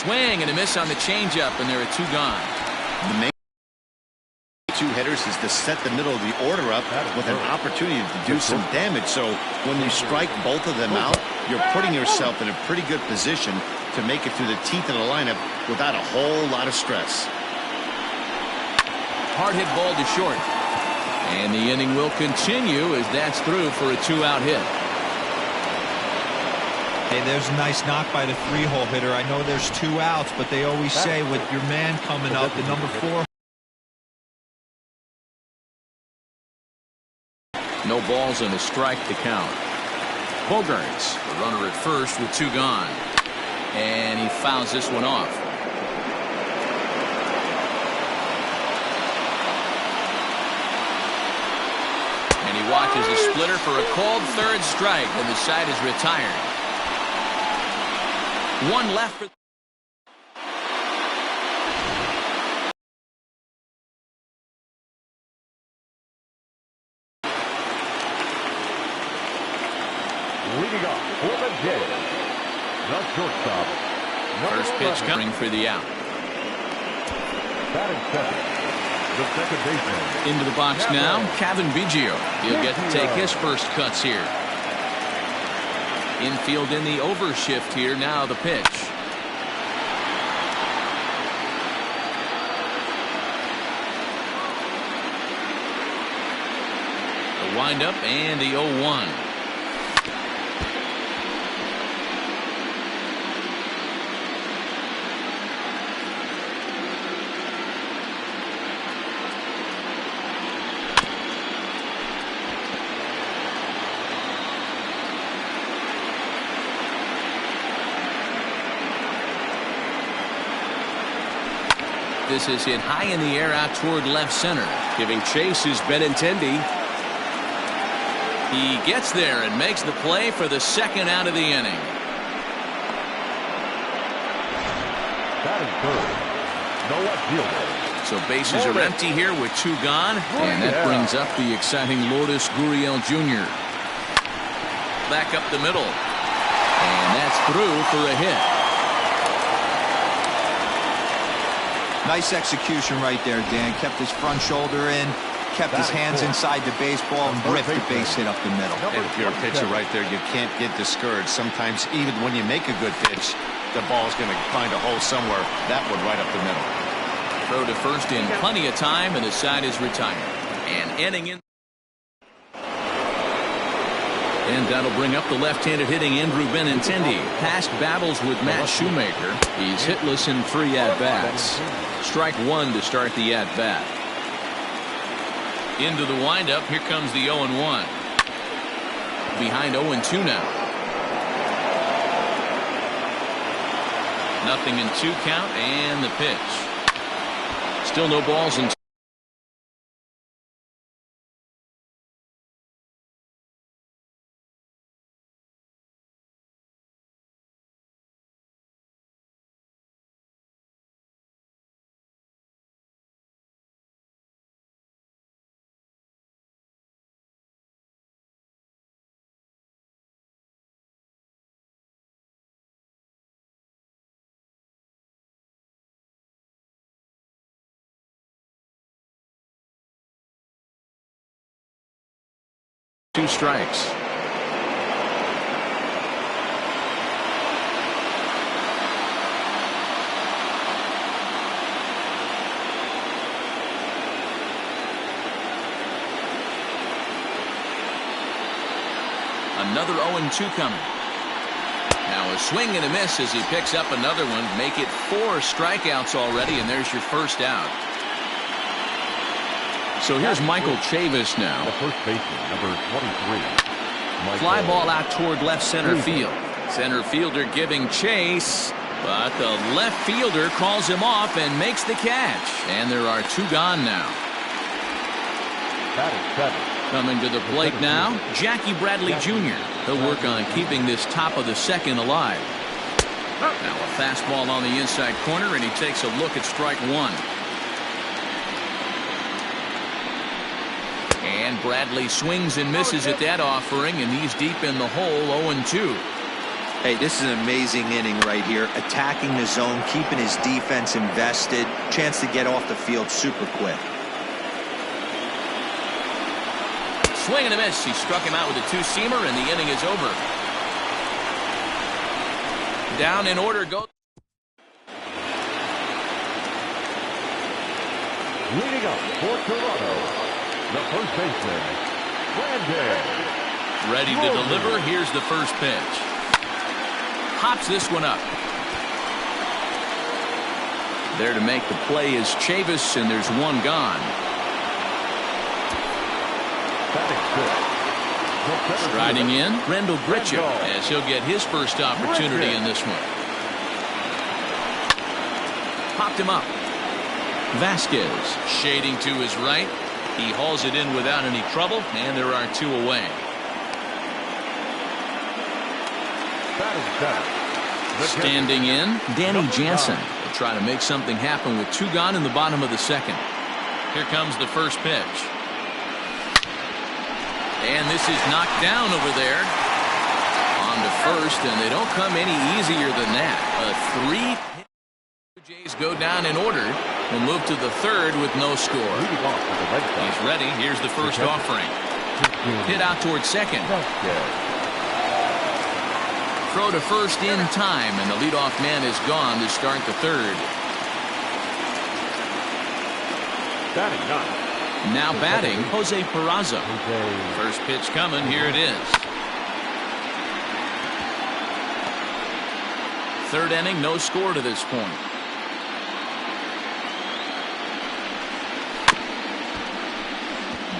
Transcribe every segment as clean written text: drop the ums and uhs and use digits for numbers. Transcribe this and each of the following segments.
swing and a miss on the changeup, and there are 2 gone. The main 2 hitters is to set the middle of the order up with an opportunity to do some damage. So when you strike both of them out, you're putting yourself in a pretty good position to make it through the teeth of the lineup without a whole lot of stress. Hard hit ball to short. And the inning will continue as that's through for a 2-out hit. Hey, there's a nice knock by the 3-hole hitter. I know there's 2 outs, but they always say with your man coming up, the number 4. No balls and a strike to count. Bogarts, the runner at first with 2 gone. And he fouls this one off. And he watches the splitter for a called 3rd strike, and the side is retired. 1 left for... Leading off for the Jays, the shortstop. First pitch coming for the out. Batting second, the second baseman. Into the box now, Kevin Biggio. He'll get to take his first cuts here. Infield in the overshift here. Now the pitch. The windup and the 0-1. This is hit high in the air out toward left center. Giving chase is Benintendi. He gets there and makes the play for the 2nd out of the inning. Batting third, no left fielder. So bases are empty here with 2 gone. And that brings up the exciting Lourdes Gurriel Jr. Back up the middle. And that's through for a hit. Nice execution right there, Dan. Kept his front shoulder in, kept his hands inside the baseball, and ripped the base hit up the middle. And if you're a pitcher right there, you can't get discouraged. Sometimes even when you make a good pitch, the ball's going to find a hole somewhere. That one right up the middle. Throw to first in plenty of time, and the side is retired. And inning in. And that'll bring up the left-handed hitting Andrew Benintendi. Past battles with Matt Shoemaker. He's hitless in 3 at-bats. Strike 1 to start the at-bat. Into the windup. Here comes the 0-1. Behind 0-2 now. Nothing in 2 count, and the pitch. Still no balls in. Two strikes. Another 0-2 coming. Now a swing and a miss as he picks up another one. Make it 4 strikeouts already, and there's your first out. So here's Michael Chavis now. The first baseman, number 23. Fly ball out toward left center field. Center fielder giving chase, but the left fielder calls him off and makes the catch. And there are 2 gone now. Coming to the plate now, Jackie Bradley Jr. He'll work on keeping this top of the 2nd alive. Now a fastball on the inside corner, and he takes a look at strike 1. And Bradley swings and misses at that offering, and he's deep in the hole. 0-2. Hey, this is an amazing inning right here. Attacking the zone, keeping his defense invested. Chance to get off the field super quick. Swing and a miss. He struck him out with a two-seamer, and the inning is over. Down in order goes. Leading up for Toronto, the first baseman, Brandon. Ready to deliver. Here's the first pitch. Hops this one up. There to make the play is Chavis, and there's one gone. Striding in, Rendell Grichuk, as he'll get his first opportunity in this one. Popped him up. Vasquez shading to his right. He hauls it in without any trouble, and there are two away. Standing in, Danny Jansen will try to make something happen with two gone in the bottom of the second. Here comes the first pitch. And this is knocked down over there. On to first, and they don't come any easier than that. A three. Jays go down in order. We'll move to the third with no score. He's ready. Here's the first offering. Hit out towards second. Throw to first in time, and the leadoff man is gone to start the third. Now batting, Jose Peraza. First pitch coming. Here it is. Third inning, no score to this point.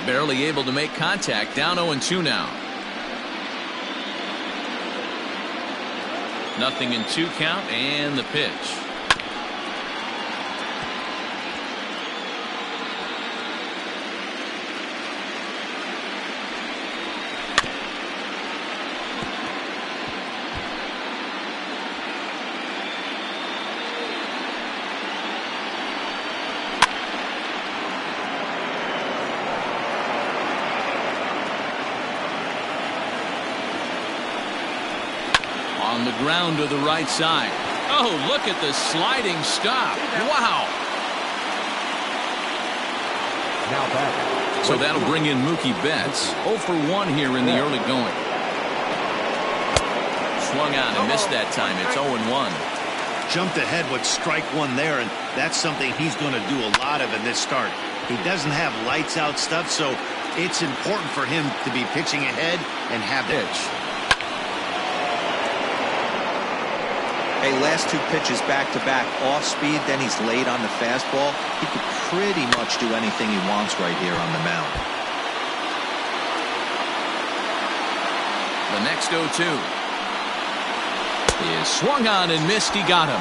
Barely able to make contact. Down 0-2 now. Nothing in 2 count, and the pitch. On the ground to the right side. Oh, look at the sliding stop. Wow. So that'll bring in Mookie Betts. 0 for 1 here in the early going. Swung on and missed that time. It's 0-1. Jumped ahead with strike one there, and that's something he's going to do a lot of in this start. He doesn't have lights out stuff, so it's important for him to be pitching ahead and have pitch. Hey, last 2 pitches back-to-back off speed, then he's late on the fastball. He could pretty much do anything he wants right here on the mound. The next 0-2 is swung on and missed. He got him.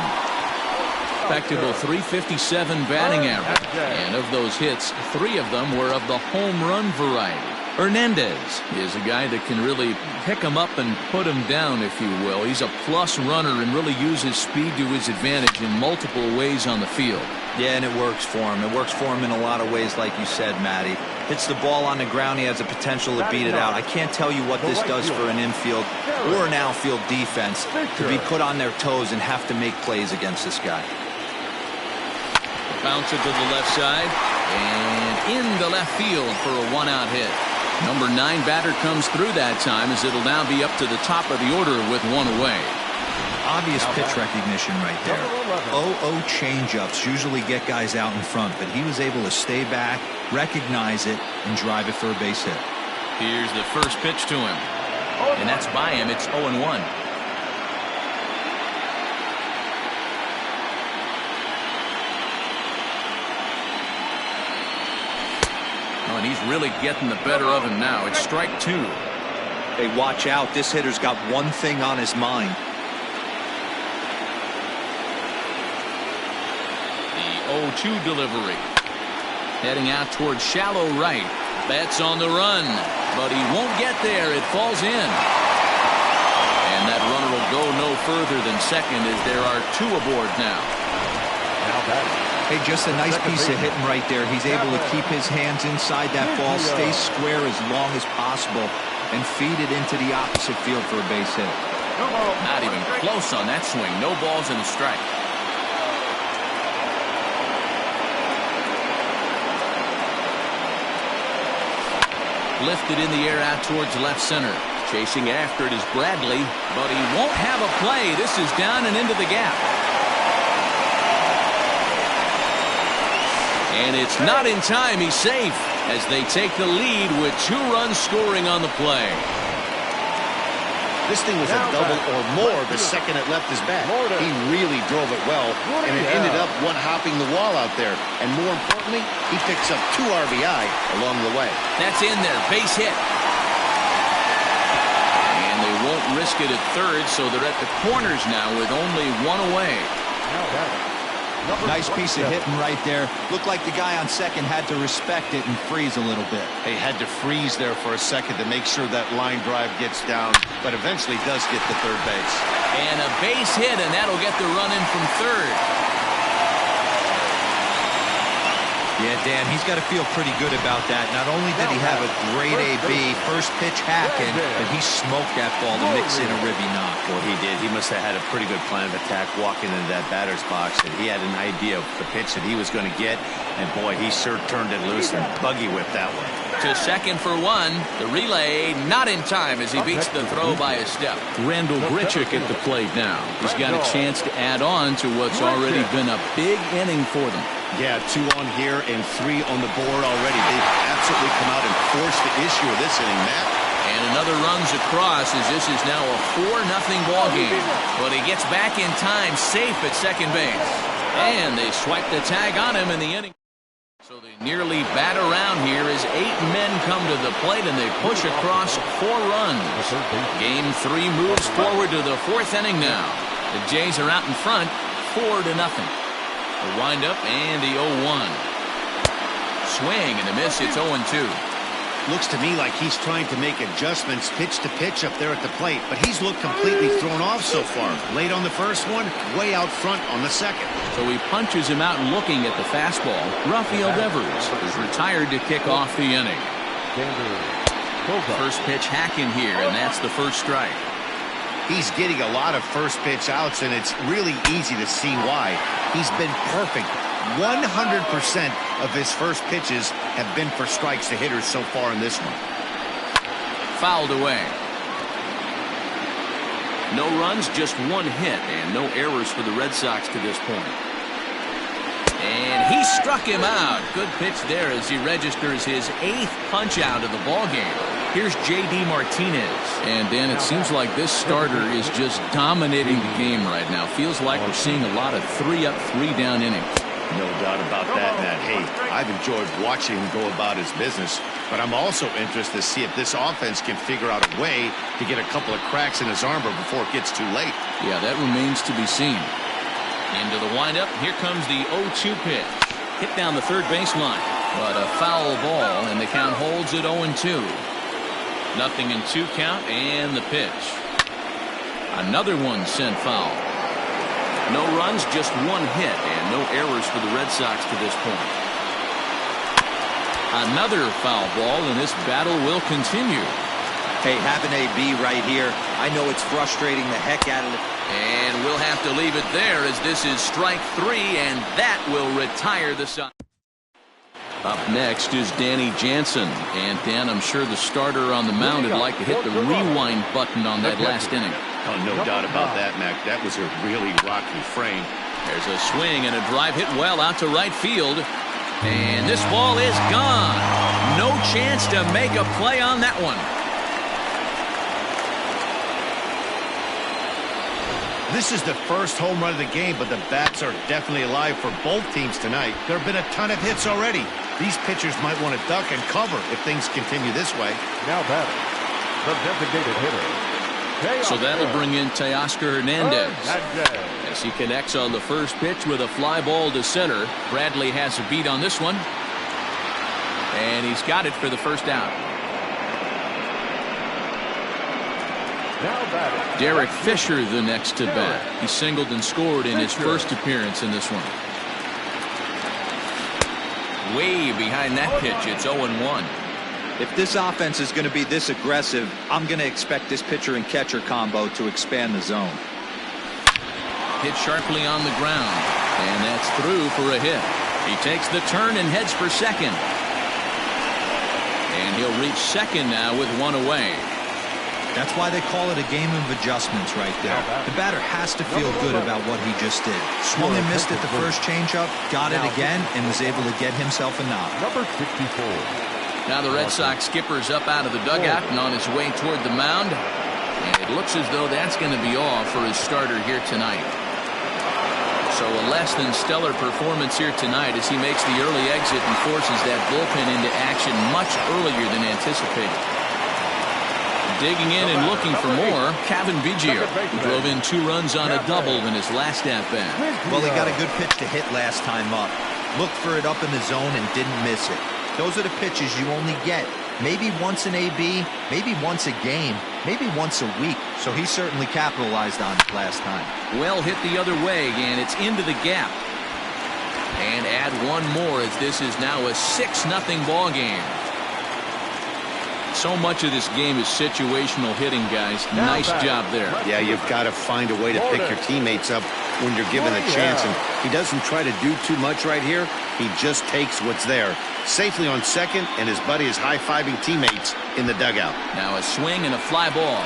Respectable .357 batting average. And of those hits, 3 of them were of the home run variety. Hernandez is a guy that can really pick him up and put him down, if you will. He's a plus runner and really uses speed to his advantage in multiple ways on the field. Yeah, and it works for him. It works for him in a lot of ways, like you said, Matty. Hits the ball on the ground, he has the potential to beat it out. I can't tell you what this does for an infield or an outfield defense to be put on their toes and have to make plays against this guy. Bounce it to the left side and into left field for a 1-out hit. Number 9 batter comes through that time, as it'll now be up to the top of the order with 1 away. Obvious pitch recognition right there. 0-0 changeups usually get guys out in front, but he was able to stay back, recognize it, and drive it for a base hit. Here's the first pitch to him, and that's by him. It's 0-1. Oh, and he's really getting the better of him now. It's strike 2. Hey, watch out. This hitter's got one thing on his mind. The 0-2 delivery. Heading out towards shallow right. Betts on the run, but he won't get there. It falls in. And that runner will go no further than second, as there are 2 aboard now. Hey, just a nice piece of hitting right there. He's able to keep his hands inside that ball, stay square as long as possible, and feed it into the opposite field for a base hit. Not even close on that swing. No balls and a strike. Lifted in the air out towards left center. Chasing after it is Bradley, but he won't have a play. This is down and into the gap. And it's not in time. He's safe as they take the lead with 2 runs scoring on the play. This thing was a double or more the second it left his bat. He really drove it well, and it ended up one-hopping the wall out there. And more importantly, he picks up 2 RBI along the way. That's in there. Base hit. And they won't risk it at third, so they're at the corners now with only 1 away. Nice piece of hitting right there. Looked like the guy on second had to respect it and freeze a little bit. He had to freeze there for a second to make sure that line drive gets down, but eventually does get to third base. And a base hit, and that'll get the run in from third. Yeah, Dan, he's got to feel pretty good about that. Not only did he have a great AB, first pitch hacking, but he smoked that ball to mix in a ribby knock. Well, he did. He must have had a pretty good plan of attack walking into that batter's box, and he had an idea of the pitch that he was going to get, and boy, he sure turned it loose and buggy whipped that one. To second for 1. The relay not in time as he beats the throw by a step. Randall Grichuk at the plate now. He's got a chance to add on to what's already been a big inning for them. Yeah, 2 on here and 3 on the board already. They've absolutely come out and forced the issue of this inning, Matt. And another runs across as this is now a 4-0 ball game. But he gets back in time, safe at second base. And they swipe the tag on him in the inning. So they nearly bat around here as 8 men come to the plate and they push across 4 runs. Game 3 moves forward to the 4th inning now. The Jays are out in front, 4-0. The windup and the 0-1. Swing and a miss. It's 0-2. Looks to me like he's trying to make adjustments pitch to pitch up there at the plate, but he's looked completely thrown off so far. Late on the first one, way out front on the second. So he punches him out looking at the fastball. Rafael Devers is retired to kick off the inning. First pitch hacking here, and that's the first strike. He's getting a lot of first pitch outs, and it's really easy to see why. He's been perfect. 100% of his first pitches have been for strikes to hitters so far in this one. Fouled away. No runs, just 1 hit, and no errors for the Red Sox to this point. And he struck him out. Good pitch there as he registers his 8th punch out of the ball game. Here's J.D. Martinez. And Dan, it seems like this starter is just dominating the game right now. Feels like we're seeing a lot of 3-up, 3-down innings. No doubt about that, Matt. Hey, I've enjoyed watching him go about his business, but I'm also interested to see if this offense can figure out a way to get a couple of cracks in his armor before it gets too late. Yeah, that remains to be seen. Into the windup. Here comes the 0-2 pitch. Hit down the third baseline, but a foul ball, and the count holds at 0-2. 0-2 count, and the pitch. Another one sent foul. No runs, just 1 hit, and no errors for the Red Sox to this point. Another foul ball, and this battle will continue. Hey, having AB right here, I know it's frustrating the heck out of it. And we'll have to leave it there as this is strike 3, and that will retire the Sox. Up next is Danny Jansen. And Dan, I'm sure the starter on the mound would like to hit the rewind button on that last inning. Oh, no doubt about that, Mac. That was a really rocky frame. There's a swing and a drive hit well out to right field. And this ball is gone. No chance to make a play on that one. This is the first home run of the game, but the bats are definitely alive for both teams tonight. There have been a ton of hits already. These pitchers might want to duck and cover if things continue this way. Now batting, the designated hitter. So that'll bring in Teoscar Hernandez as he connects on the first pitch with a fly ball to center. Bradley has a beat on this one, and he's got it for the first out. Derek Fisher the next to bat. He singled and scored in his first appearance in this one. Way behind that pitch, it's 0-1. If this offense is going to be this aggressive, I'm going to expect this pitcher and catcher combo to expand the zone. Hit sharply on the ground, and that's through for a hit. He takes the turn and heads for second. And he'll reach second now with one away. That's why they call it a game of adjustments right there. The batter has to feel good about what he just did. Swung and missed at the first changeup, got it again, and was able to get himself a knock. Number 64. Now the Red Sox skipper's up out of the dugout and on his way toward the mound. And it looks as though that's going to be all for his starter here tonight. So a less than stellar performance here tonight as he makes the early exit and forces that bullpen into action much earlier than anticipated. Digging in and looking for more, Kevin Biggio, who drove in 2 runs on a double in his last at-bat. Well, he got a good pitch to hit last time up. Looked for it up in the zone and didn't miss it. Those are the pitches you only get. Maybe once an AB, maybe once a game, maybe once a week. So he certainly capitalized on it last time. Well hit the other way, and it's into the gap. And add one more as this is now a 6-0 ball game. So much of this game is situational hitting, guys. Nice job there. Yeah, you've got to find a way to pick your teammates up when you're given a chance. And he doesn't try to do too much right here. He just takes what's there. Safely on second, and his buddy is high-fiving teammates in the dugout. Now a swing and a fly ball.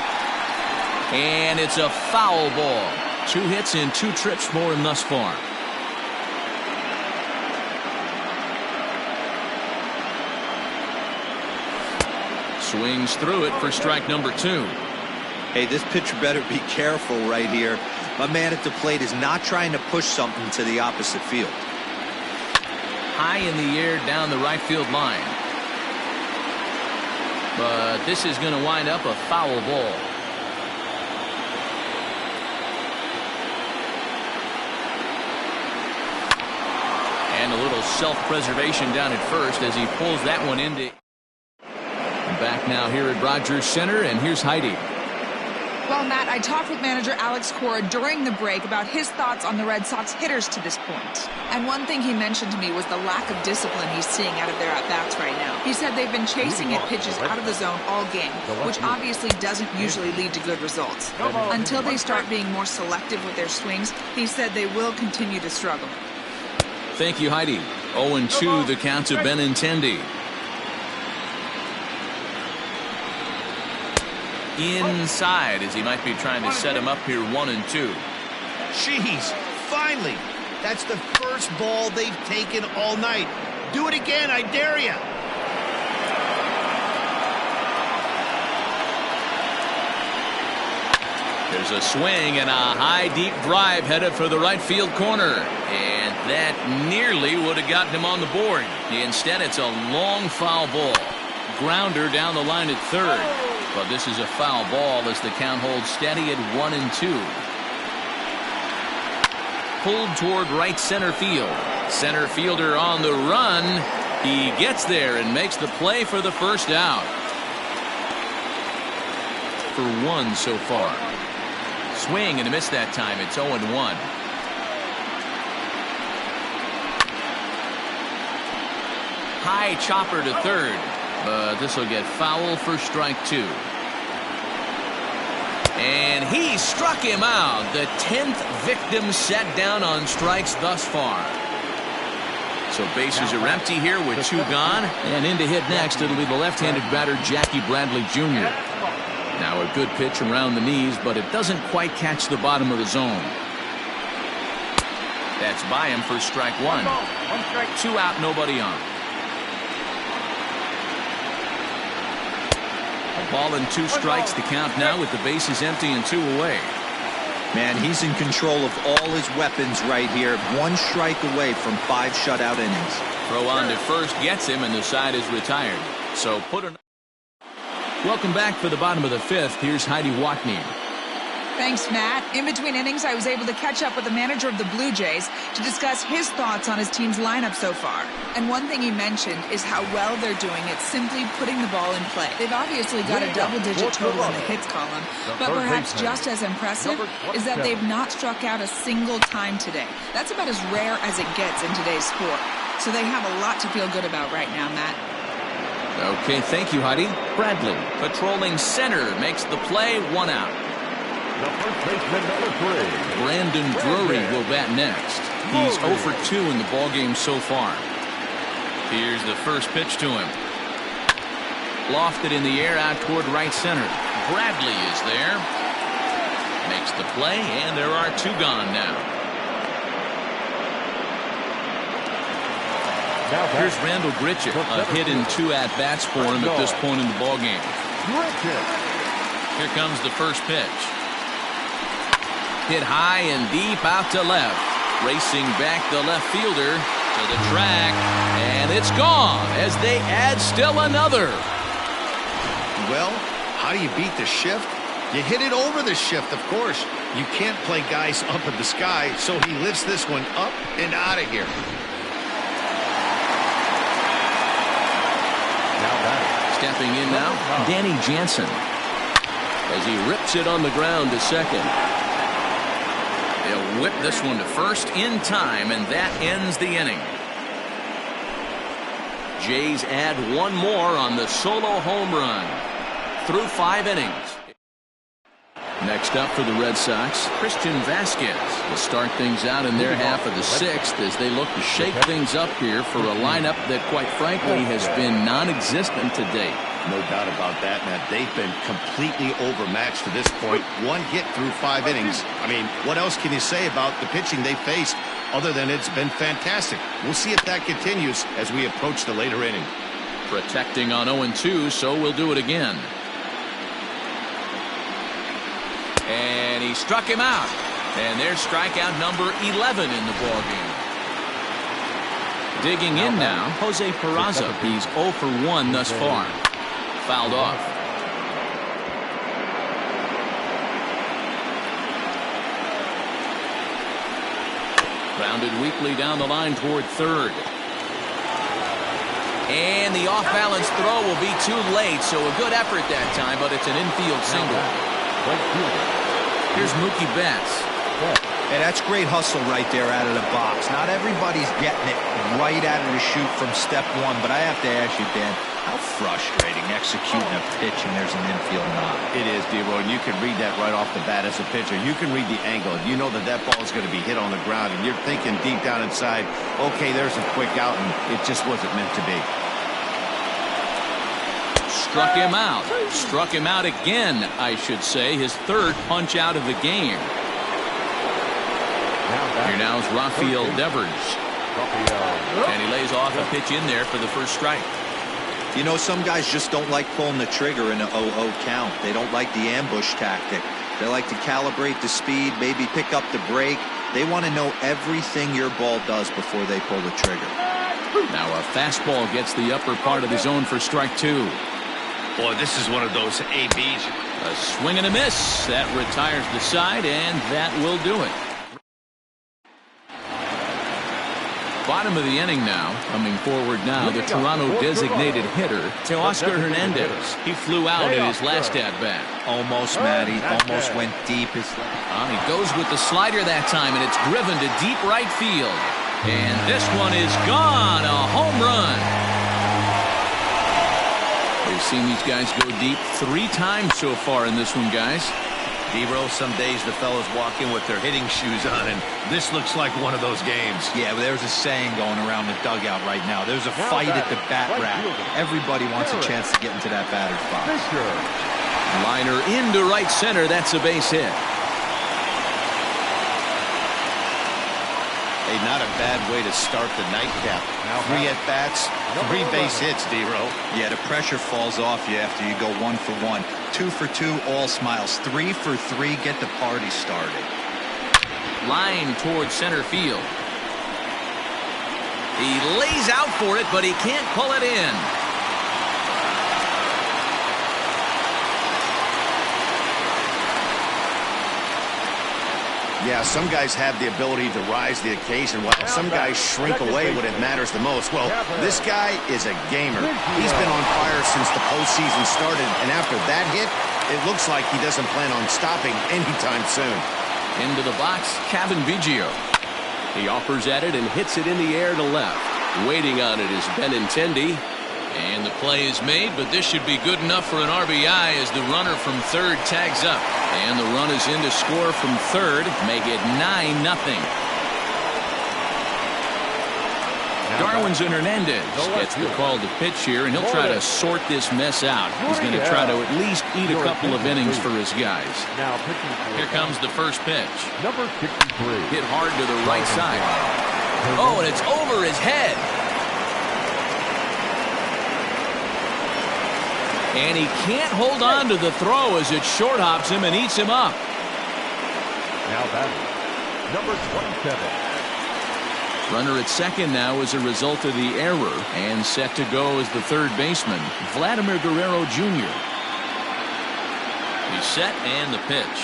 And it's a foul ball. 2 hits and 2 trips for him thus far. Swings through it for strike number 2. Hey, this pitcher better be careful right here. My man at the plate is not trying to push something to the opposite field. High in the air down the right field line. But this is going to wind up a foul ball. And a little self-preservation down at first as he pulls that one into. Back now here at Rogers Center, and here's Heidi. Well, Matt, I talked with manager Alex Cora during the break about his thoughts on the Red Sox hitters to this point. And one thing he mentioned to me was the lack of discipline he's seeing out of their at-bats right now. He said they've been chasing at pitches out of the zone all game, which obviously doesn't usually lead to good results. Until they start being more selective with their swings, he said they will continue to struggle. Thank you, Heidi. 0-2 the count to Benintendi. Inside as he might be trying to set him up here 1-2. Jeez, finally. That's the first ball they've taken all night. Do it again, I dare you. There's a swing and a high deep drive headed for the right field corner. And that nearly would have gotten him on the board. Instead, it's a long foul ball. Grounder down the line at third. But this is a foul ball as the count holds steady at 1-2. Pulled toward right center field. Center fielder on the run. He gets there and makes the play for the first out. For 1 so far. Swing and a miss that time. It's 0-1. High chopper to third. But this will get foul for strike 2. And he struck him out. The 10th victim set down on strikes thus far. So bases are empty here with 2 gone. And in to hit next, it'll be the left-handed batter, Jackie Bradley Jr. Now a good pitch around the knees, but it doesn't quite catch the bottom of the zone. That's by him for strike 1. 2 out, nobody on. Ball and 2 strikes, the count now with the bases empty and 2 away. Man, he's in control of all his weapons right here. 1 strike away from 5 shutout innings. Throw on to first gets him, and the side is retired. So put an. Welcome back for the bottom of the 5th. Here's Heidi Watney. Thanks, Matt. In between innings, I was able to catch up with the manager of the Blue Jays to discuss his thoughts on his team's lineup so far. And one thing he mentioned is how well they're doing at simply putting the ball in play. They've obviously got a double-digit total in the hits column, but perhaps just as impressive is that they've not struck out a single time today. That's about as rare as it gets in today's sport. So they have a lot to feel good about right now, Matt. Okay, thank you, Heidi. Bradley, patrolling center, makes the play, 1 out. The first baseman, number 3. Brandon Drury will bat next. He's 0 for 2 in the ballgame so far. Here's the first pitch to him. Lofted in the air out toward right center. Bradley is there. Makes the play, and there are 2 gone now. Here's Randall Grichuk. A hit in 2 at-bats for him at this point in the ballgame. Here comes the first pitch. Hit high and deep out to left. Racing back the left fielder to the track, and it's gone as they add still another. Well, how do you beat the shift? You hit it over the shift, of course. You can't play guys up in the sky, so he lifts this one up and out of here. Stepping in now, Danny Jansen, as he rips it on the ground to second. They'll whip this one to first in time, and that ends the inning. Jays add 1 more on the solo home run through 5 innings. Next up for the Red Sox, Christian Vasquez will start things out in their half of the 6th as they look to shake things up here for a lineup that, quite frankly, has been non-existent to date. No doubt about that, Matt. They've been completely overmatched to this point. 1 hit through 5 innings. I mean, what else can you say about the pitching they faced other than it's been fantastic? We'll see if that continues as we approach the later inning. Protecting on 0-2, so we'll do it again. And he struck him out. And there's strikeout number 11 in the ballgame. Digging in now, Jose Peraza. He's 0 for 1 thus far. Fouled off. Grounded weakly down the line toward third. And the off-balance throw will be too late, so a good effort that time, but it's an infield single. Here's Mookie Betts. Hey, that's great hustle right there out of the box. Not everybody's getting it right out of the chute from step 1, but I have to ask you, Dan, how frustrating executing a pitch and there's an infield knock. It is, D-Roy, and you can read that right off the bat as a pitcher. You can read the angle. You know that that ball is going to be hit on the ground, and you're thinking deep down inside, okay, there's a quick out, and it just wasn't meant to be. Struck him out. Struck him out again, I should say. His 3rd punch out of the game. Here now is Rafael Devers. And he lays off a pitch in there for the first strike. You know, some guys just don't like pulling the trigger in an 0-0 count. They don't like the ambush tactic. They like to calibrate the speed, maybe pick up the break. They want to know everything your ball does before they pull the trigger. Now a fastball gets the upper part of the zone for strike 2. Boy, this is one of those ABs. A swing and a miss. That retires the side, and that will do it. Bottom of the inning now. Coming forward now, the Toronto designated hitter, Teoscar Hernandez. He flew out in his last at-bat. Almost, Matty. Almost went deep. He goes with the slider that time, and it's driven to deep right field. And this one is gone. A home run. We've seen these guys go deep 3 times so far in this one, guys. D-Row, some days the fellas walk in with their hitting shoes on, and this looks like one of those games. Yeah, but there's a saying going around the dugout right now. There's a fight at the bat rack. Everybody wants a chance to get into that batter's box. Liner into right center. That's a base hit. Hey, not a bad way to start the nightcap. 3 at-bats, 3 base hits, D-Row. Yeah, the pressure falls off you after you go 1 for 1. 2 for 2, all smiles. 3 for 3, get the party started. Line towards center field. He lays out for it, but he can't pull it in. Yeah, some guys have the ability to rise the occasion, while some guys shrink away when it matters the most. Well, this guy is a gamer. He's been on fire since the postseason started, and after that hit, it looks like he doesn't plan on stopping anytime soon. Into the box, Kevin Biggio. He offers at it and hits it in the air to left. Waiting on it is Benintendi. And the play is made, but this should be good enough for an RBI as the runner from third tags up. And the run is in to score from third, make it 9-0. Darwinson Hernandez gets the call to pitch here, and he'll try to sort this mess out. He's going to try to at least eat a couple of innings for his guys. Here comes the first pitch. Number 63. Hit hard to the right side. Oh, and it's over his head. And he can't hold on to the throw as it short hops him and eats him up. Now batting, number 27. Runner at second now as a result of the error, and set to go as the third baseman, Vladimir Guerrero Jr. He's set and the pitch.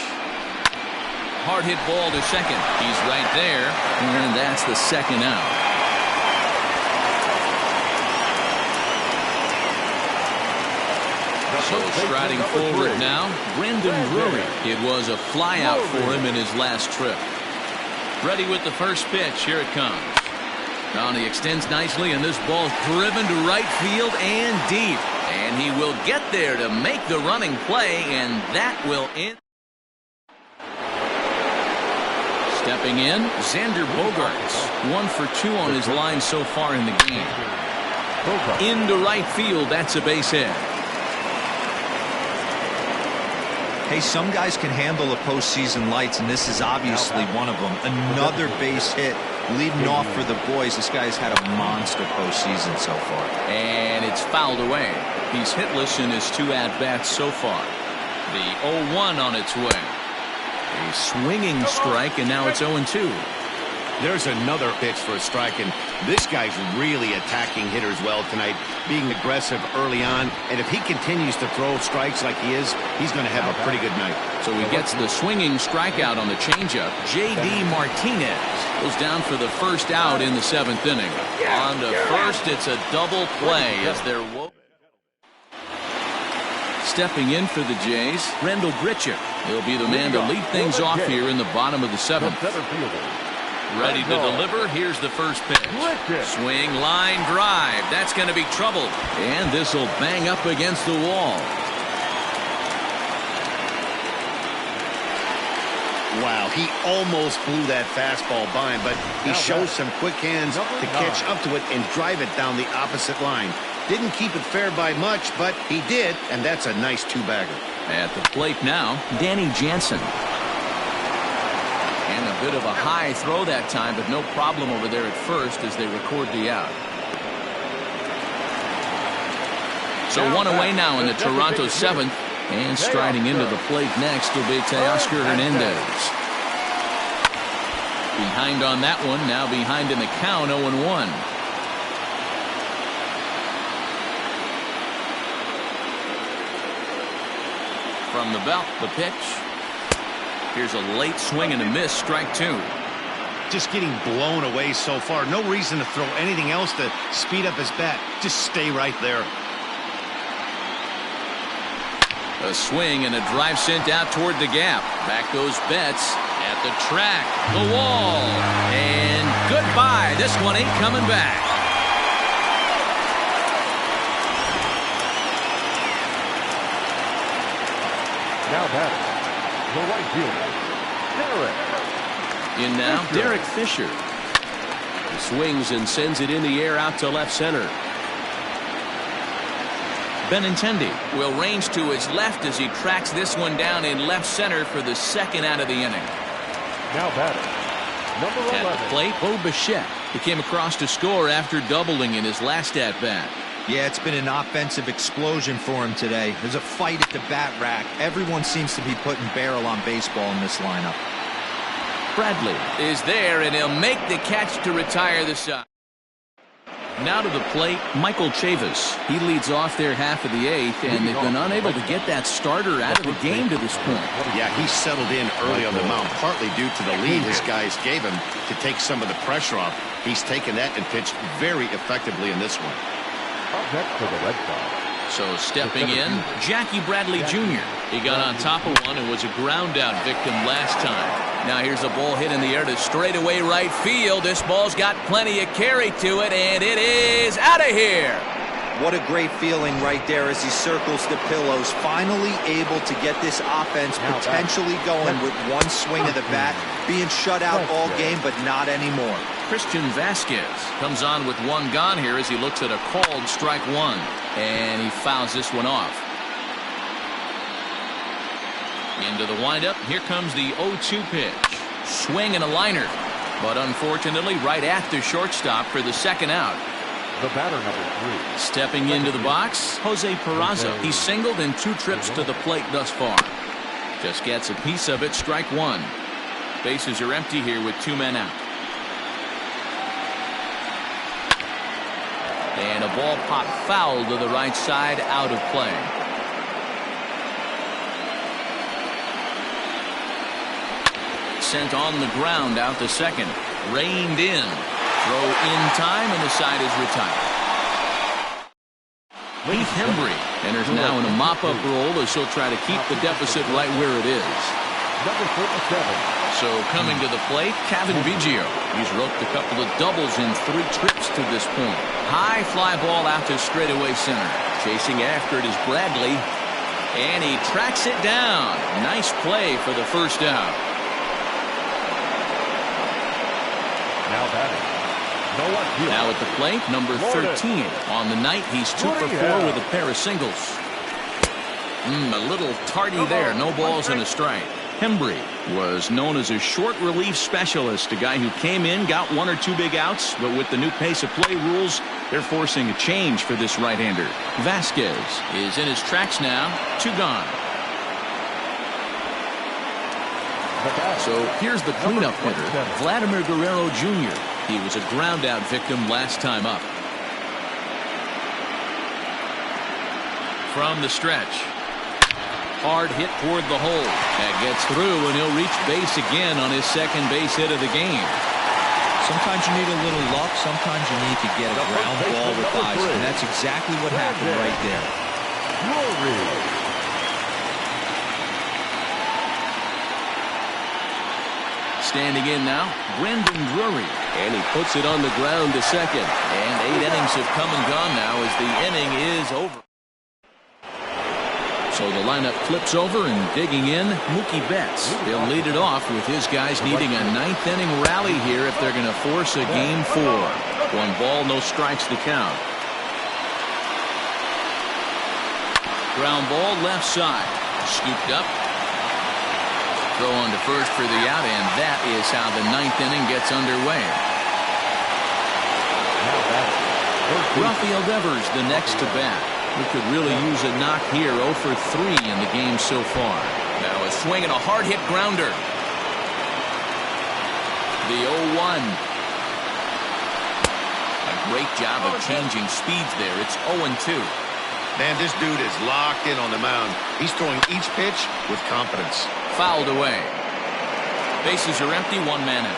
Hard hit ball to second. He's right there, and that's the second out. So striding forward now, Brendan Drury. It was a flyout for him in his last trip. Ready with the first pitch. Here it comes. Now he extends nicely, and this ball's driven to right field and deep. And he will get there to make the running play, and that will end. Stepping in, Xander Bogaerts. 1 for 2 on his line so far in the game. Into right field, that's a base hit. Hey, some guys can handle the postseason lights, and this is obviously one of them. Another base hit leading off for the boys. This guy's had a monster postseason so far. And it's fouled away. He's hitless in his 2 at-bats so far. The 0-1 on its way. A swinging strike, and now it's 0-2. There's another pitch for a strike, and this guy's really attacking hitters well tonight, being aggressive early on, and if he continues to throw strikes like he is, he's going to have a pretty good night. So he gets the swinging strikeout on the changeup. J.D. Martinez goes down for the first out in the 7th inning. On to first, it's a double play as they're stepping in for the Jays, Rendell Grichuk. He'll be the man to lead things off here in the bottom of the 7th. Ready to deliver. Here's the first pitch. Swing, line, drive. That's going to be trouble. And this will bang up against the wall. Wow, he almost blew that fastball by him, but he shows some quick hands to catch up to it and drive it down the opposite line. Didn't keep it fair by much, but he did, and that's a nice 2-bagger. At the plate now, Danny Jansen. And a bit of a high throw that time, but no problem over there at first as they record the out. So one away now in the Toronto 7th. And striding into the plate next will be Teoscar Hernandez. Behind on that one, now behind in the count, 0-1. From the belt, the pitch. Here's a late swing and a miss, strike 2. Just getting blown away so far. No reason to throw anything else to speed up his bat. Just stay right there. A swing and a drive sent out toward the gap. Back goes Betts at the track, the wall, and goodbye. This one ain't coming back. Now batting, the right fielder, Derek. In now, Derek Fisher. He swings and sends it in the air out to left center. Benintendi will range to his left as he tracks this one down in left center for the second out of the inning. Now batting, number 11. At the plate, Bo Bichette. He came across to score after doubling in his last at-bat. Yeah, it's been an offensive explosion for him today. There's a fight at the bat rack. Everyone seems to be putting barrel on baseball in this lineup. Bradley is there, and he'll make the catch to retire the side. Now to the plate, Michael Chavis. He leads off their half of the 8th, and they've been unable to get that starter out of the game to this point. Yeah, he settled in early on the mound, partly due to the lead his guys gave him to take some of the pressure off. He's taken that and pitched very effectively in this one. Up next for the Red Sox. So stepping in, Jackie Bradley Jr. He got on top of one and was a ground out victim last time. Now here's a ball hit in the air to straightaway right field. This ball's got plenty of carry to it, and it is out of here. What a great feeling right there as he circles the pillows. Finally able to get this offense potentially going with one swing of the bat. Being shut out all game, but not anymore. Christian Vasquez comes on with one gone here as he looks at a called strike one. And he fouls this one off. Into the windup. Here comes the 0-2 pitch. Swing and a liner. But unfortunately, right at the shortstop for the second out. The batter, number 3. Stepping into the box, Jose Peraza. He's singled in 2 trips to the plate thus far. Just gets a piece of it, strike one. Bases are empty here with 2 men out. And a ball popped foul to the right side, out of play. Sent on the ground out to second. Reined in. Throw in time, and the side is retired. Heath Hembry enters now in a mop-up role as he'll try to keep the deficit right where it is. Number 47. So coming to the plate, Kevin Biggio. He's roped a couple of doubles in 3 trips to this point. High fly ball out to straightaway center. Chasing after it is Bradley. And he tracks it down. Nice play for the first out. Now batting. Now at the plate, number 13. On the night, he's 2 for 4 with a pair of singles. A little tardy there. No balls and a strike. Hembry was known as a short relief specialist, a guy who came in, got 1 or 2 big outs, but with the new pace of play rules, they're forcing a change for this right-hander. Vasquez is in his tracks now. 2 gone. So here's the cleanup hitter, Vladimir Guerrero Jr. He was a ground-out victim last time up. From the stretch. Hard hit toward the hole. That gets through, and he'll reach base again on his second base hit of the game. Sometimes you need a little luck. Sometimes you need to get a ground ball with eyes, and that's exactly what happened right there. Standing in now, Brendan Drury. And he puts it on the ground to second. And 8 innings have come and gone now as the inning is over. So the lineup flips over, and digging in, Mookie Betts. He'll lead it off with his guys needing a 9th inning rally here if they're going to force a game 4. 1 ball, no strikes to count. Ground ball left side. Scooped up. Throw on to first for the out, and that is how the 9th inning gets underway. Rafael Devers the next to bat. We could really use a knock here. 0 for 3 in the game so far. Now a swing and a hard hit grounder. The 0-1. A great job of changing speeds there. It's 0-2. Man, this dude is locked in on the mound. He's throwing each pitch with confidence. Fouled away. Bases are empty, 1 man out.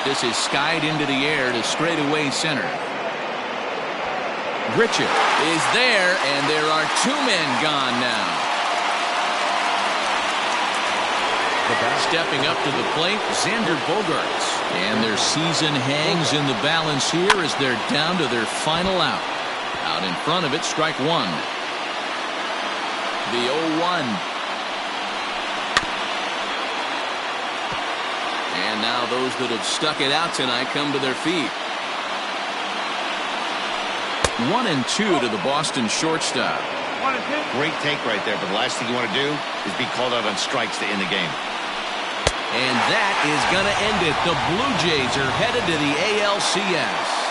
This is skied into the air to straightaway center. Grichuk is there, and there are 2 men gone now. Stepping up to the plate, Xander Bogaerts. And their season hangs in the balance here as they're down to their final out. Out in front of it, strike 1. The 0-1. And now those that have stuck it out tonight come to their feet. 1-2 to the Boston shortstop. Great take right there, but the last thing you want to do is be called out on strikes to end the game. And that is going to end it. The Blue Jays are headed to the ALCS.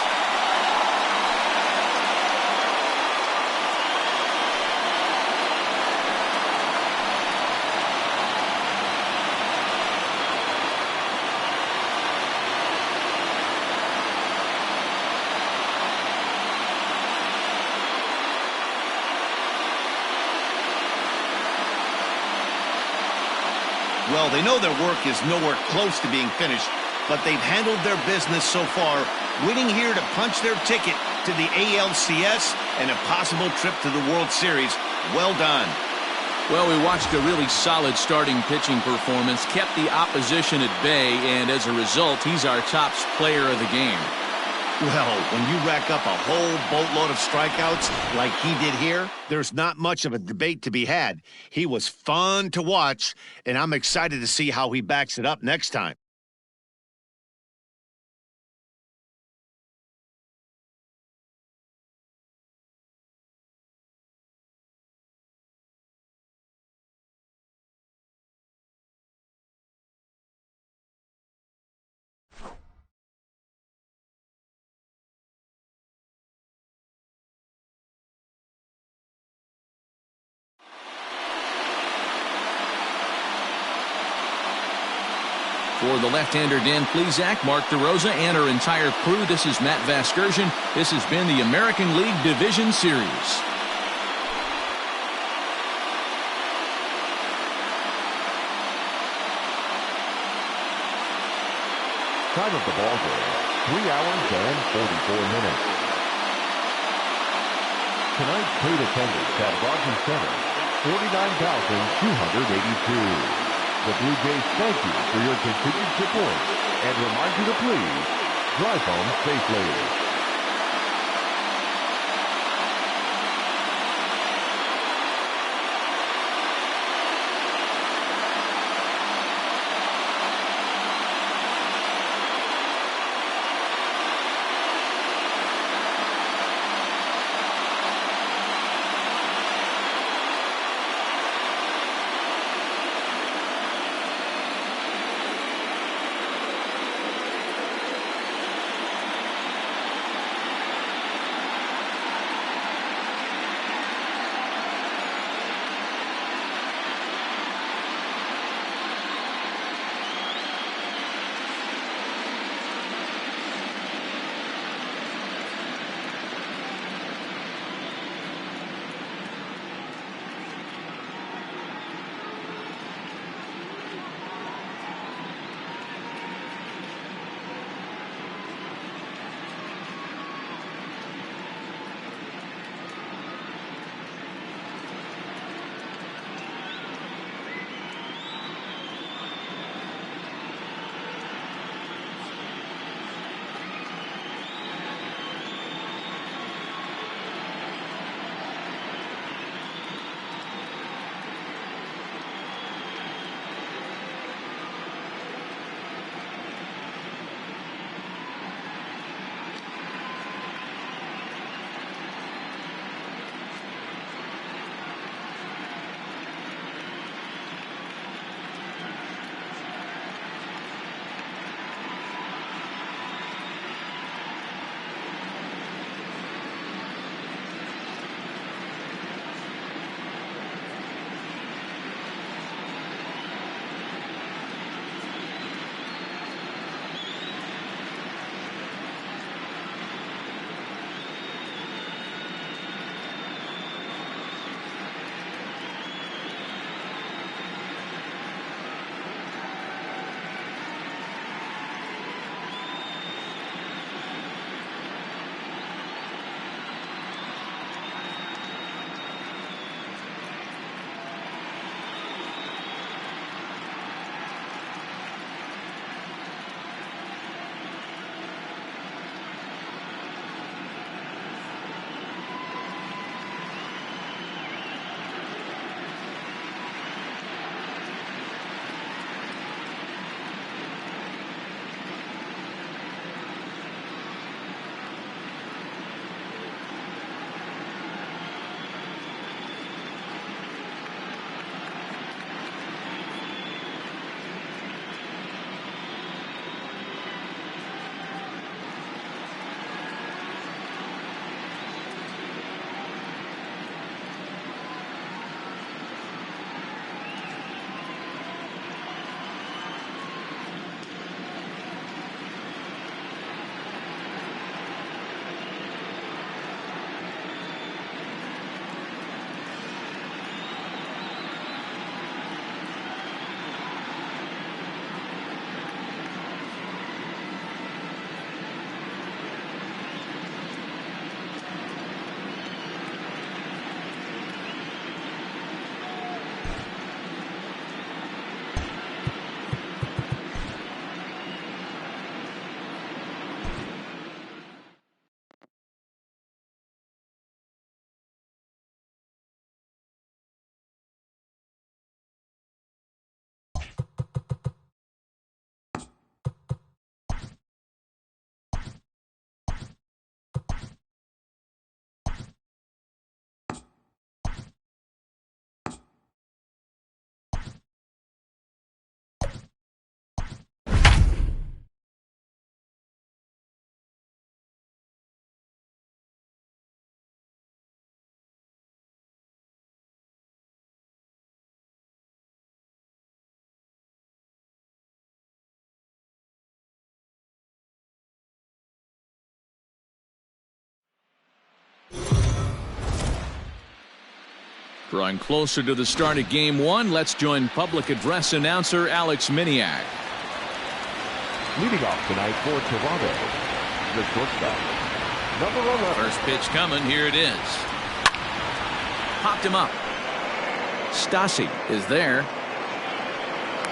Well, they know their work is nowhere close to being finished, but they've handled their business so far, winning here to punch their ticket to the ALCS and a possible trip to the World Series. Well done. Well, we watched a really solid starting pitching performance, kept the opposition at bay, and as a result, he's our top player of the game. Well, when you rack up a whole boatload of strikeouts like he did here, there's not much of a debate to be had. He was fun to watch, and I'm excited to see how he backs it up next time. For the left-hander Dan Plesac, Mark DeRosa, and our entire crew, this is Matt Vasgersian. This has been the American League Division Series. Time of the ball game, 3 hours and 44 minutes. Tonight's paid attendance at Rogers Center, 49,282. The Blue Jays thank you for your continued support and remind you to please drive home safely. Drawing closer to the start of game one, let's join public address announcer Alex Miniak. Leading off tonight for Toronto, the shortstop, number 11. First pitch coming. Here it is. Popped him up. Stassi is there.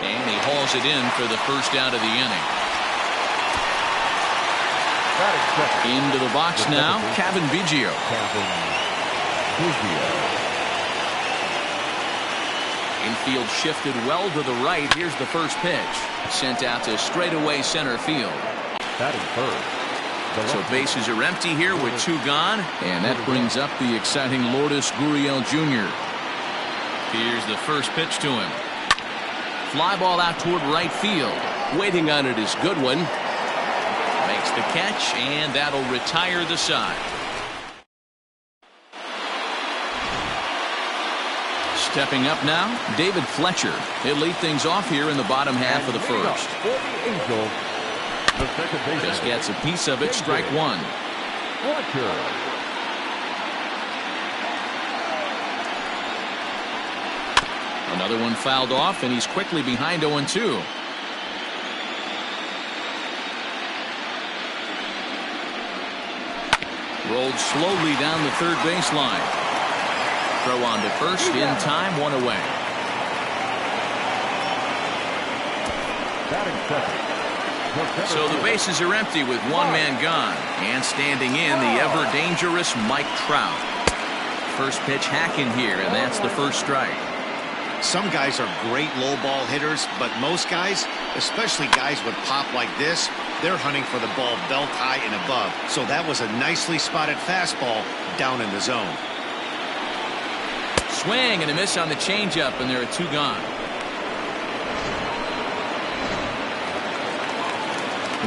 And he hauls it in for the first out of the inning. Into the box now, Kevin Biggio. Infield shifted well to the right. Here's the first pitch. Sent out to straightaway center field. So bases are empty here with 2 gone. And that brings up the exciting Lourdes Gurriel Jr. Here's the first pitch to him. Fly ball out toward right field. Waiting on it is Goodwin. Makes the catch, and that'll retire the side. Stepping up now, David Fletcher. He'll lead things off here in the bottom half of the first. Just gets a piece of it, strike 1. Another one fouled off, and he's quickly behind 0-2. Rolled slowly down the third baseline. Throw on to first in time, 1 away. So the bases are empty with 1 man gone. And standing in, the ever-dangerous Mike Trout. First pitch hacking here, and that's the first strike. Some guys are great low ball hitters, but most guys, especially guys with pop like this, they're hunting for the ball belt high and above. So that was a nicely spotted fastball down in the zone. Swing and a miss on the changeup, and there are 2 gone.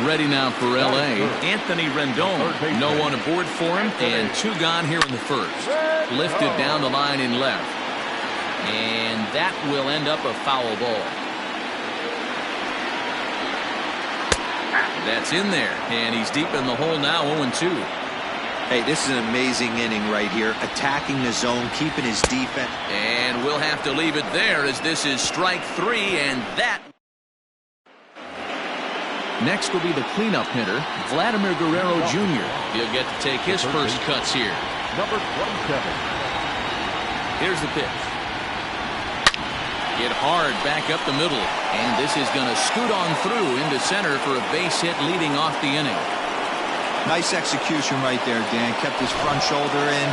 Ready now for L.A. Anthony Rendon. No one aboard for him, and 2 gone here in the first. Lifted down the line in left. And that will end up a foul ball. That's in there, and he's deep in the hole now, 0-2. Hey, this is an amazing inning right here. Attacking the zone, keeping his defense. And we'll have to leave it there as this is strike 3, and that. Next will be the cleanup hitter, Vladimir Guerrero Jr. He'll get to take his first cuts here. Number 27. Here's the pitch. Hit hard back up the middle, and this is going to scoot on through into center for a base hit leading off the inning. Nice execution right there, Dan. Kept his front shoulder in,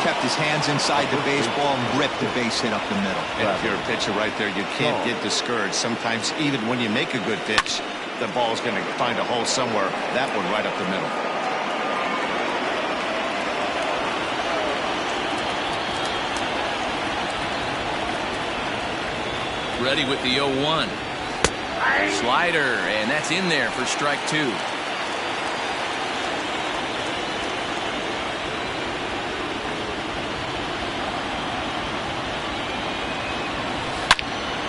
kept his hands inside the baseball, and ripped the base hit up the middle. And if you're a pitcher right there, you can't get discouraged. Sometimes even when you make a good pitch, the ball's going to find a hole somewhere. That one right up the middle. Ready with the 0-1. Slider, and that's in there for strike 2.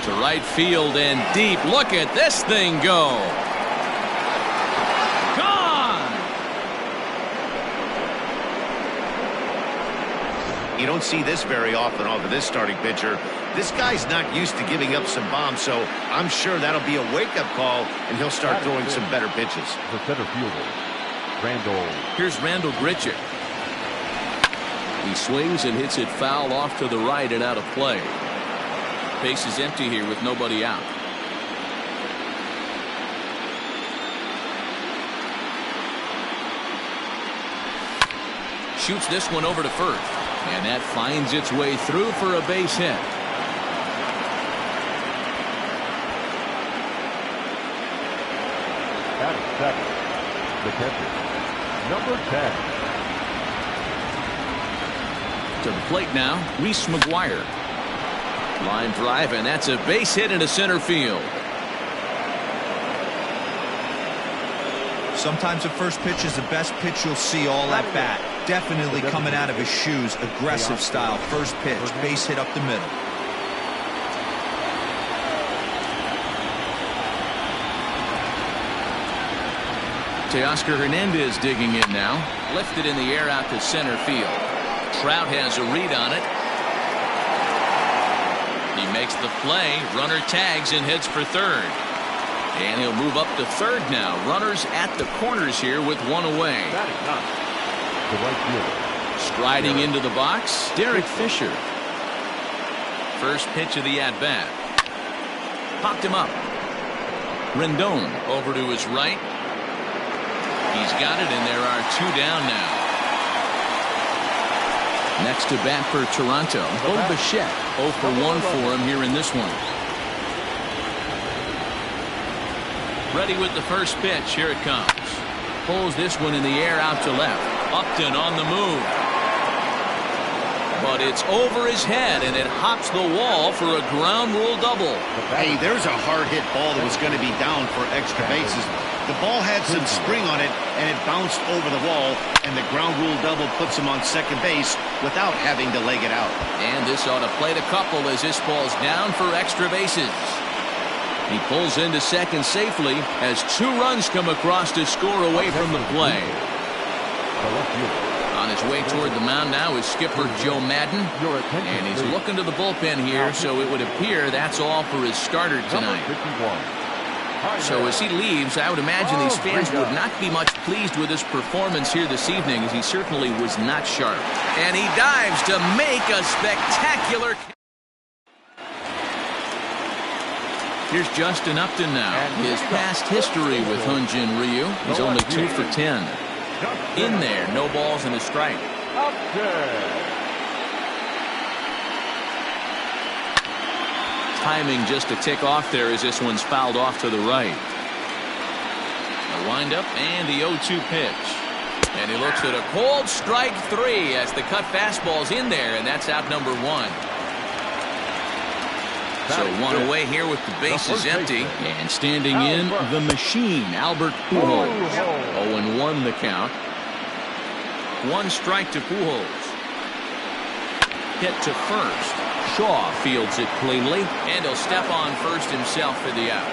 To right field and deep. Look at this thing go. Gone. You don't see this very often off of this starting pitcher. This guy's not used to giving up some bombs, so I'm sure that'll be a wake-up call, and he'll start throwing some better pitches. The center fielder, Randall. Here's Randall Grichuk. He swings and hits it foul off to the right and out of play. Base is empty here with nobody out. Shoots this one over to first, and that finds its way through for a base hit. At second, the catcher, number 10. To the plate now, Reese McGuire. Line drive, and that's a base hit into center field. Sometimes the first pitch is the best pitch you'll see all at bat. Definitely coming out of his shoes. Aggressive style. First pitch. Base hit up the middle. Teoscar Hernandez digging in now. Lifted in the air out to center field. Trout has a read on it. He makes the play. Runner tags and heads for third. And he'll move up to third now. Runners at the corners here with one away. The right fielder. Striding into the box, Derek Fisher. First pitch of the at-bat. Popped him up. Rendon over to his right. He's got it, and there are two down now. Next to bat for Toronto, Bo Bichette. 0 for 1 for him here in this one. Ready with the first pitch. Here it comes. Pulls this one in the air out to left. Upton on the move. But it's over his head, and it hops the wall for a ground rule double. Hey, there's a hard hit ball that was going to be down for extra bases. The ball had some spring on it, and it bounced over the wall, and the ground rule double puts him on second base without having to leg it out. And this ought to plate a couple as this ball's down for extra bases. He pulls into second safely as 2 runs come across to score away from the play. On his way toward the mound now is skipper Joe Madden, and he's looking to the bullpen here, so it would appear that's all for his starter tonight. So as he leaves, I would imagine these fans would not be much pleased with his performance here this evening, as he certainly was not sharp. And he dives to make a spectacular. Here's Justin Upton now. His past history with Hyunjin Ryu. He's only 2 for 10. In there, no balls and a strike. Timing just a tick off there as this one's fouled off to the right. The windup and the 0-2 pitch. And he looks at a cold strike 3 as the cut fastball's in there, and that's out number 1. So 1 away here with the bases empty. And standing in, the machine, Albert Pujols. 0-1 the count. 1 strike to Pujols. Hit to first. Shaw fields it cleanly, and he'll step on first himself for the out.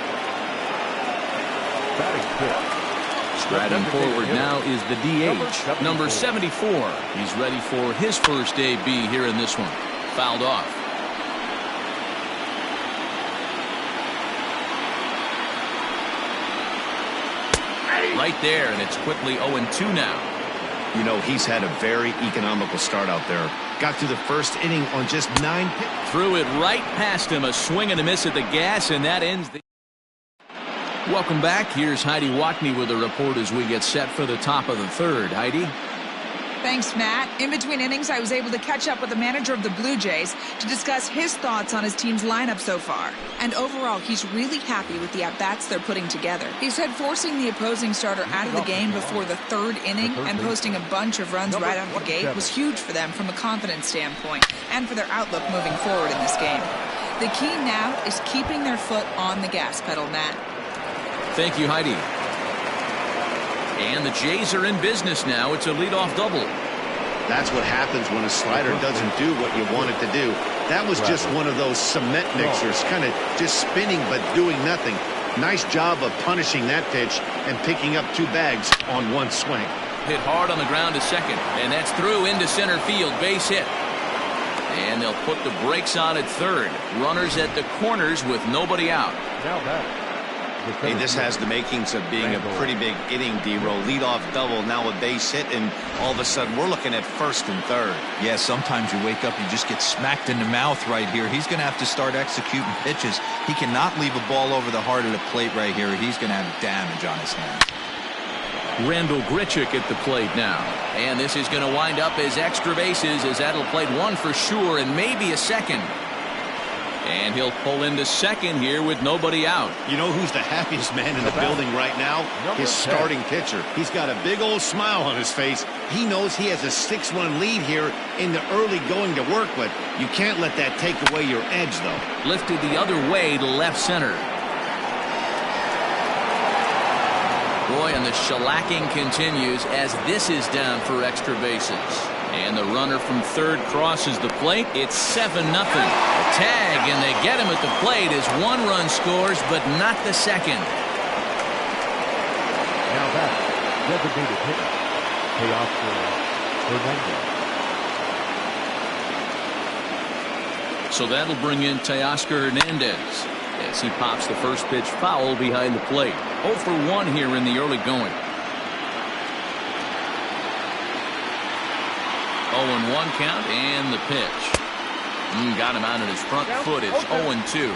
Striding forward now is the DH, number 74. He's ready for his first AB here in this one. Fouled off. Right there, and it's quickly 0-2 now. You know, he's had a very economical start out there. Got through the first inning on just 9 pitches. Threw it right past him, a swing and a miss at the gas, and that ends the... Welcome back. Here's Heidi Watney with a report as we get set for the top of the third. Heidi? Thanks, Matt. In between innings, I was able to catch up with the manager of the Blue Jays to discuss his thoughts on his team's lineup so far. And overall, he's really happy with the at-bats they're putting together. He said forcing the opposing starter out of the game before the 3rd inning and posting a bunch of runs right out the gate was huge for them from a confidence standpoint and for their outlook moving forward in this game. The key now is keeping their foot on the gas pedal, Matt. Thank you, Heidi. And the Jays are in business now. It's a leadoff double. That's what happens when a slider doesn't do what you want it to do. That was just one of those cement mixers, kind of just spinning but doing nothing. Nice job of punishing that pitch and picking up 2 bags on 1 swing. Hit hard on the ground to second, and that's through into center field. Base hit. And they'll put the brakes on at third. Runners at the corners with nobody out. Now back. Hey, this has the makings of being a pretty big inning, D-roll. Leadoff double, now a base hit, and all of a sudden we're looking at first and third. Yeah, sometimes you wake up, you just get smacked in the mouth right here. He's going to have to start executing pitches. He cannot leave a ball over the heart of the plate right here. He's going to have damage on his hands. Randall Grichuk at the plate now. And this is going to wind up as extra bases, as that'll play 1 for sure and maybe a second. And he'll pull into second here with nobody out. You know who's the happiest man in the building right now? His starting pitcher. He's got a big old smile on his face. He knows he has a 6-1 lead here in the early going to work, but you can't let that take away your edge, though. Lifted the other way to left center. Boy, and the shellacking continues as this is down for extra bases. And the runner from third crosses the plate. It's 7-0. Tag, and they get him at the plate as 1 run scores, but not the second. Now that designated hitter. Teoscar Hernandez. So that'll bring in Teoscar Hernandez as he pops the first pitch foul behind the plate. 0 for 1 here in the early going. 0-1 count and the pitch. Got him out of his front foot. It's 0-2.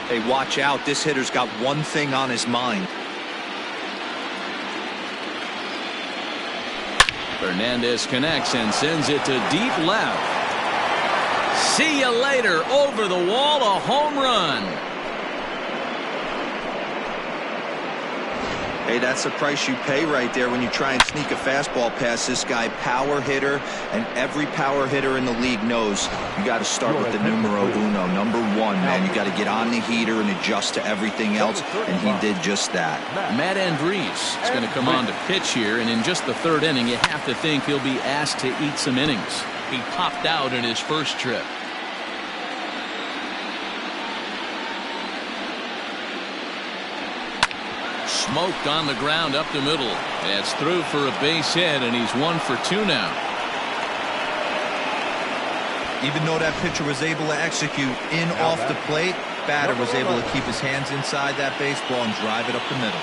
Hey, watch out. This hitter's got one thing on his mind. Hernandez connects and sends it to deep left. See you later. Over the wall, a home run. Hey, that's the price you pay right there when you try and sneak a fastball past this guy. Power hitter, and every power hitter in the league knows you got to start with the numero uno, number 1, man. You got to get on the heater and adjust to everything else, and he did just that. Matt Andriese is going to come on to pitch here, and in just the 3rd inning, you have to think he'll be asked to eat some innings. He popped out in his first trip. Smoked on the ground up the middle. That's through for a base hit, and he's 1 for 2 now. Even though that pitcher was able to execute in off the plate, batter was able to keep his hands inside that baseball and drive it up the middle.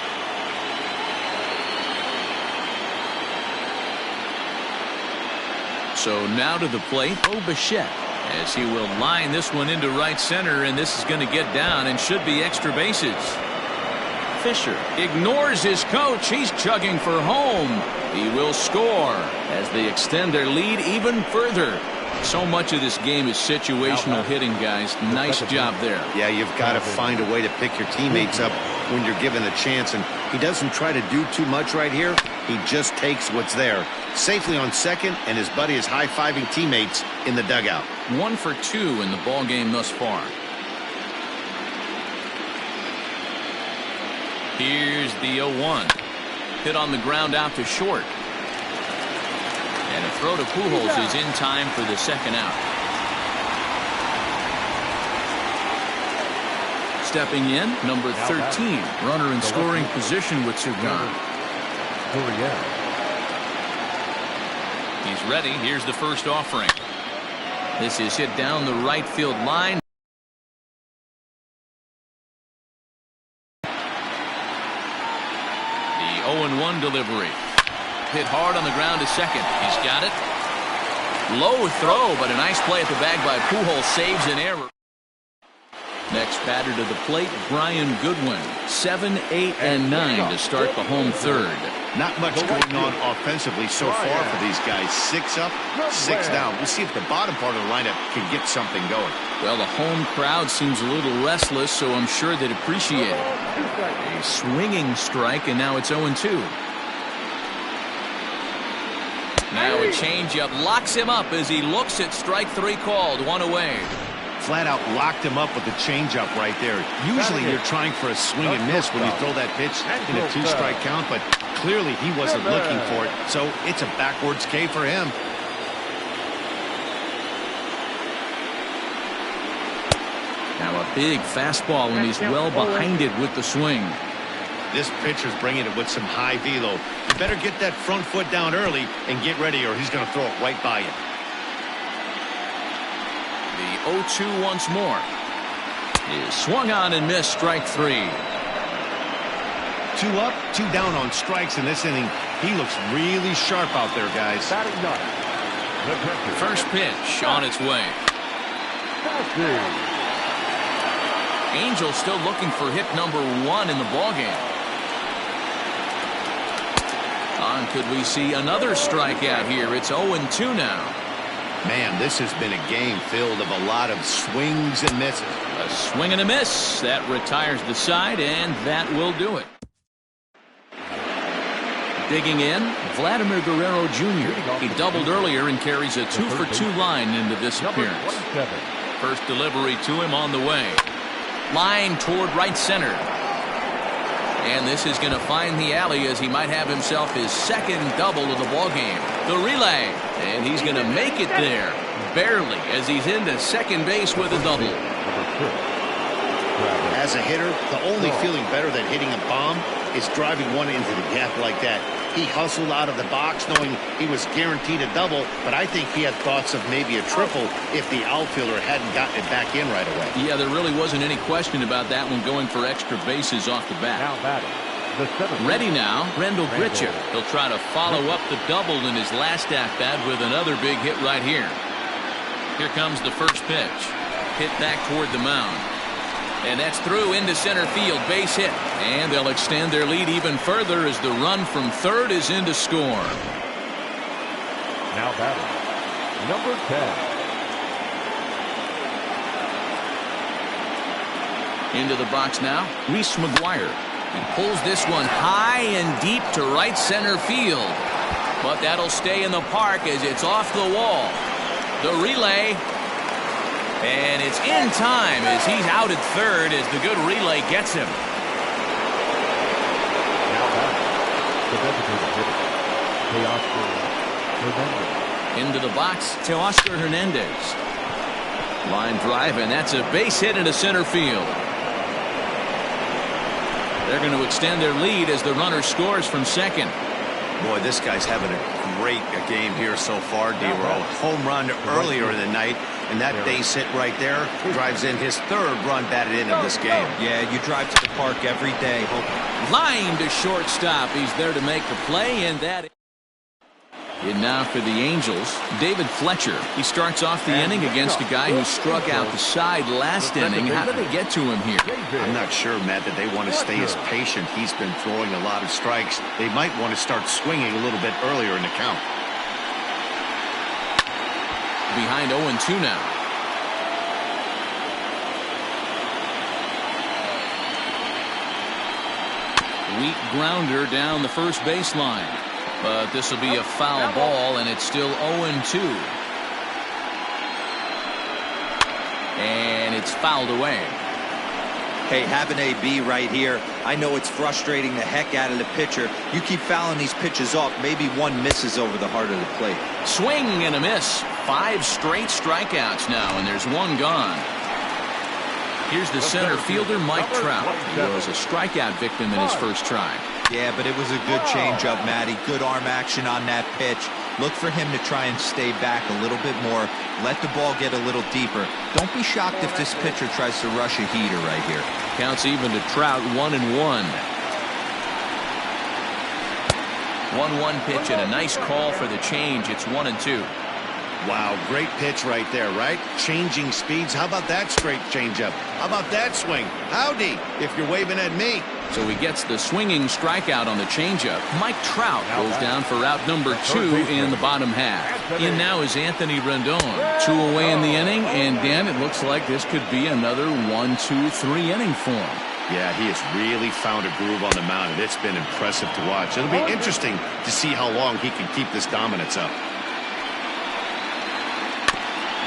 So now to the plate, Bo Bichette, as he will line this one into right center, and this is going to get down and should be extra bases. Fisher ignores his coach. He's chugging for home. He will score as they extend their lead even further. So much of this game is situational hitting, guys. Nice job there. Yeah, you've got to find a way to pick your teammates up when you're given a chance, and he doesn't try to do too much right here. He just takes what's there. Safely on second, and his buddy is high-fiving teammates in the dugout. 1 for 2 in the ball game thus far. Here's the 0-1. Hit on the ground out to short. And a throw to Pujols is in time for the second out. Stepping in, number 13, runner in scoring position with Surgan. He's ready. Here's the first offering. This is hit down the right field line. The 0-1 delivery. Hit hard on the ground to second. He's got it. Low throw, but a nice play at the bag by Pujols. Saves an error. Next batter to the plate, Brian Goodwin. 7, 8, and 9 to start the home third. Not much going on offensively so far for these guys. 6 up, 6 down. We'll see if the bottom part of the lineup can get something going. Well, the home crowd seems a little restless, so I'm sure they'd appreciate it. A swinging strike, and now it's 0-2. Now a changeup locks him up as he looks at strike 3 called. 1 away. Flat out locked him up with the changeup right there. Usually you're trying for a swing and miss when you throw that pitch in a 2-strike count, but clearly he wasn't looking for it, so it's a backwards K for him. Now a big fastball, and he's well behind it with the swing. This pitcher's bringing it with some high velo. You better get that front foot down early and get ready, or he's going to throw it right by you. The 0-2 once more. Is swung on and missed, strike 3. 2 up, 2 down on strikes in this inning. He looks really sharp out there, guys. First pitch on its way. Angel still looking for hit number 1 in the ballgame. Could we see another strikeout here? It's 0-2 now. Man, this has been a game filled of a lot of swings and misses. A swing and a miss. That retires the side, and that will do it. Digging in, Vladimir Guerrero Jr. He doubled earlier and carries a 2-for-2 line into this appearance. First delivery to him on the way. Line toward right center. And this is going to find the alley as he might have himself his second double of the ballgame. The relay. And he's going to make it there. Barely, as he's into second base with a double. As a hitter, the only feeling better than hitting a bomb is driving one into the gap like that. He hustled out of the box knowing he was guaranteed a double, but I think he had thoughts of maybe a triple if the outfielder hadn't gotten it back in right away. Yeah, there really wasn't any question about that one, going for extra bases off the bat. Now batting, the seventh. Ready now, Rendell Gritcher. He'll try to follow up the double in his last at-bat with another big hit right here. Here comes the first pitch. Hit back toward the mound. And that's through into center field, base hit. And they'll extend their lead even further as the run from third is in to score. Now batting, number 10. Into the box now, Reese McGuire. He pulls this one high and deep to right center field. But that'll stay in the park as it's off the wall. The relay. And it's in time as he's out at third as the good relay gets him. Now batting, the designated hitter, Teoscar Hernandez. Into the box, Teoscar Hernandez. Line drive, and that's a base hit into center field. They're going to extend their lead as the runner scores from second. Boy, this guy's having a great game here so far, D-Roll. Home run earlier in the night, and that base hit right there drives in his third run batted in of this game. Yeah, you drive to the park every day. Line to shortstop. He's there to make the play, and that. And now for the Angels, David Fletcher. He starts off the inning against a guy who struck out the side last inning. How did they get to him here? I'm not sure, Matt, that they want to stay as patient. He's been throwing a lot of strikes. They might want to start swinging a little bit earlier in the count. Behind 0-2 now. Weak grounder down the first baseline. But this will be a foul ball, and it's still 0-2. And it's fouled away. Hey, having AB right here, I know it's frustrating the heck out of the pitcher. You keep fouling these pitches off, maybe one misses over the heart of the plate. Swing and a miss. 5 straight strikeouts now, and there's one gone. Here's the center fielder, Mike Trout. He was a strikeout victim in his first try. Yeah, but it was a good changeup, Matty. Good arm action on that pitch. Look for him to try and stay back a little bit more. Let the ball get a little deeper. Don't be shocked if this pitcher tries to rush a heater right here. Counts even to Trout, 1-1. 1-1 pitch and a nice call for the change. It's 1-2. Wow, great pitch right there, right? Changing speeds. How about that straight changeup? How about that swing? Howdy, if you're waving at me. So he gets the swinging strikeout on the changeup. Mike Trout goes down for out number 2 in the bottom half. In now is Anthony Rendon. 2 away in the inning, and Dan, it looks like this could be another 1-2-3 inning for him. Yeah, he has really found a groove on the mound, and it's been impressive to watch. It'll be interesting to see how long he can keep this dominance up.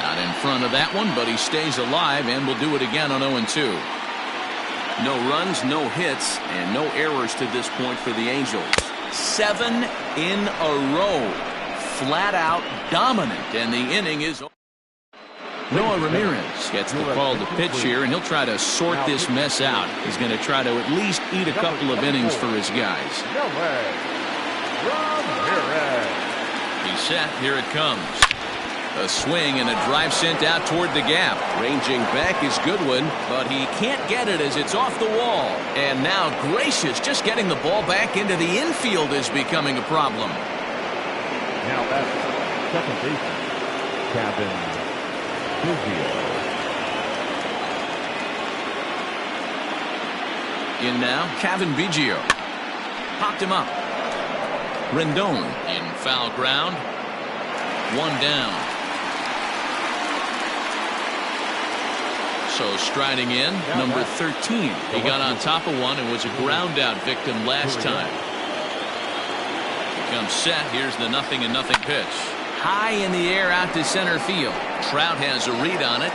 Not in front of that one, but he stays alive and will do it again on 0-2. No runs, no hits, and no errors to this point for the Angels. 7 in a row. Flat out dominant, and the inning is over. Noah Ramirez gets the call to pitch here, and he'll try to sort this mess out. He's going to try to at least eat a couple of innings for his guys. He's set. Here it comes. A swing and a drive sent out toward the gap. Ranging back is Goodwin, but he can't get it as it's off the wall. And now Gracious just getting the ball back into the infield is becoming a problem. Now that's second baseman, Kevin Biggio. In now, Kevin Biggio. Popped him up. Rendon in foul ground. 1 down. So striding in, number 13. He got on top of one and was a ground out victim last time. He comes set. Here's the 0-0 pitch. High in the air out to center field. Trout has a read on it.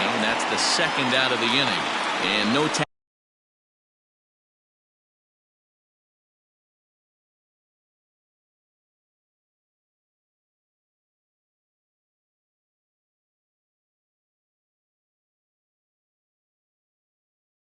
And that's the second out of the inning. And no tag.